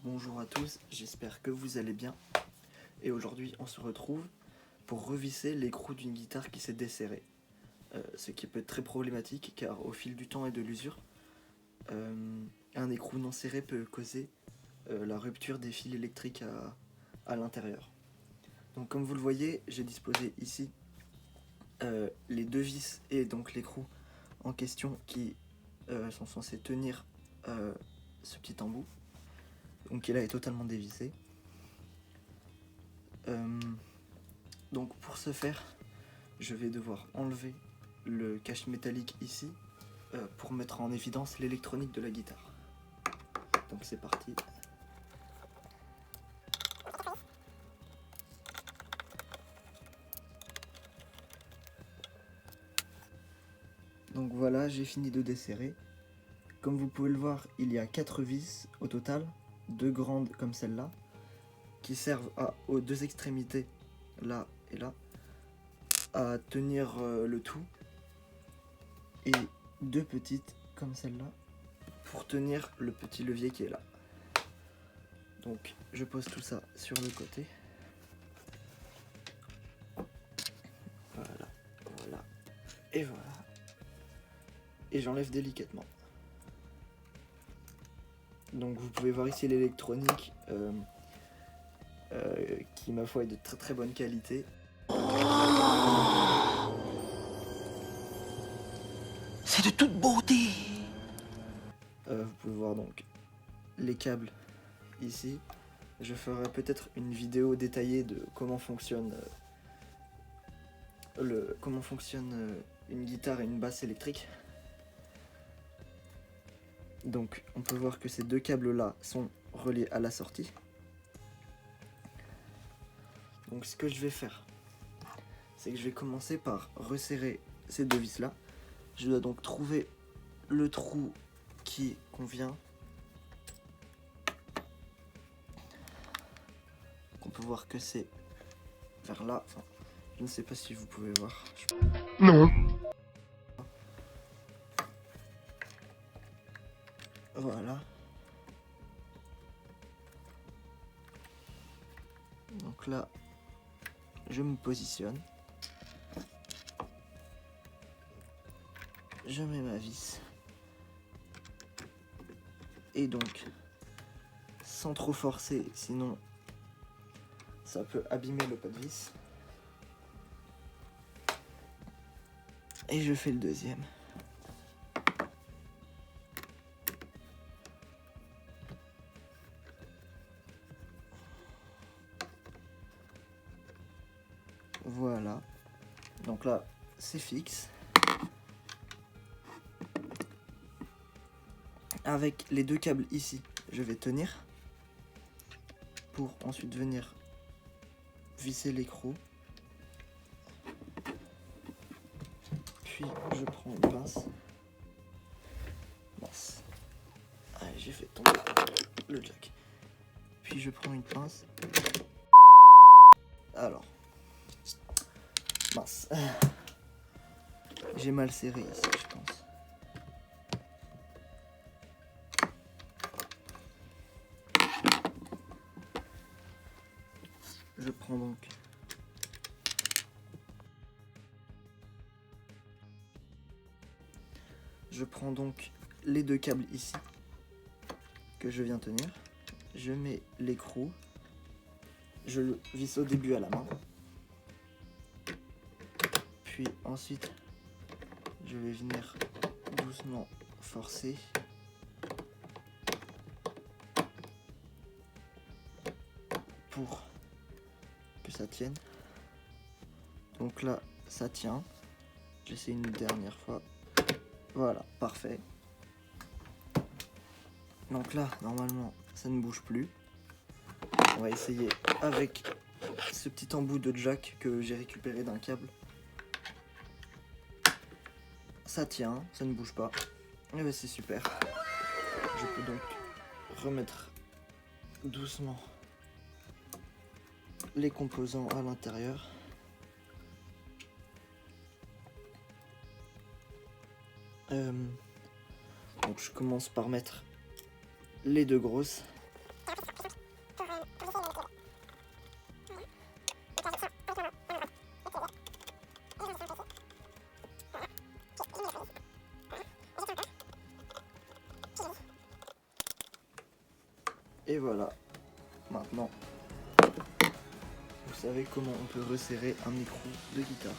Bonjour à tous, j'espère que vous allez bien. Et aujourd'hui on se retrouve pour revisser l'écrou d'une guitare qui s'est desserrée. Ce qui peut être très problématique car au fil du temps et de l'usure, un écrou non serré peut causer la rupture des fils électriques à l'intérieur. Donc comme vous le voyez, j'ai disposé ici les deux vis et donc l'écrou en question qui sont censés tenir ce petit embout. Donc qui là est totalement dévissé. Donc pour ce faire, je vais devoir enlever le cache métallique ici pour mettre en évidence l'électronique de la guitare. Donc c'est parti. Donc voilà, j'ai fini de desserrer. Comme vous pouvez le voir, il y a 4 vis au total, 2 grandes comme celle-là, qui servent aux deux extrémités, là et là, à tenir le tout, et 2 petites comme celle-là, pour tenir le petit levier qui est là. Donc je pose tout ça sur le côté. Voilà, voilà, et voilà. Et j'enlève délicatement. Donc vous pouvez voir ici l'électronique qui ma foi est de très très bonne qualité. C'est de toute beauté. Vous pouvez voir donc les câbles ici. Je ferai peut-être une vidéo détaillée de comment fonctionne une guitare et une basse électrique. Donc on peut voir que ces deux câbles là sont reliés à la sortie. Donc ce que je vais faire, c'est que je vais commencer par resserrer ces deux vis là. Je dois donc trouver le trou qui convient. On peut voir que c'est vers là. Enfin, je ne sais pas si vous pouvez voir. Non. Voilà. Donc là, je me positionne. Je mets ma vis. Et donc, sans trop forcer, sinon ça peut abîmer le pas de vis. Et je fais le deuxième. Voilà. Donc là, c'est fixe. Avec les deux câbles ici, je vais tenir pour ensuite venir visser l'écrou. Puis je prends une pince. Mince. Allez, j'ai fait tomber le jack. Puis je prends une pince. Alors. Mince. J'ai mal serré ici, je pense. Je prends donc les deux câbles ici que je viens tenir. Je mets l'écrou. Je le visse au début à la main. Puis ensuite, je vais venir doucement forcer. Pour que ça tienne. Donc là, ça tient. J'essaie une dernière fois. Voilà, parfait. Donc là, normalement, ça ne bouge plus. On va essayer avec ce petit embout de jack que j'ai récupéré d'un câble. Ça tient, ça ne bouge pas. Et bien c'est super. Je peux donc remettre doucement les composants à l'intérieur. Donc je commence par mettre les deux grosses. Et voilà, maintenant, vous savez comment on peut resserrer un écrou de guitare.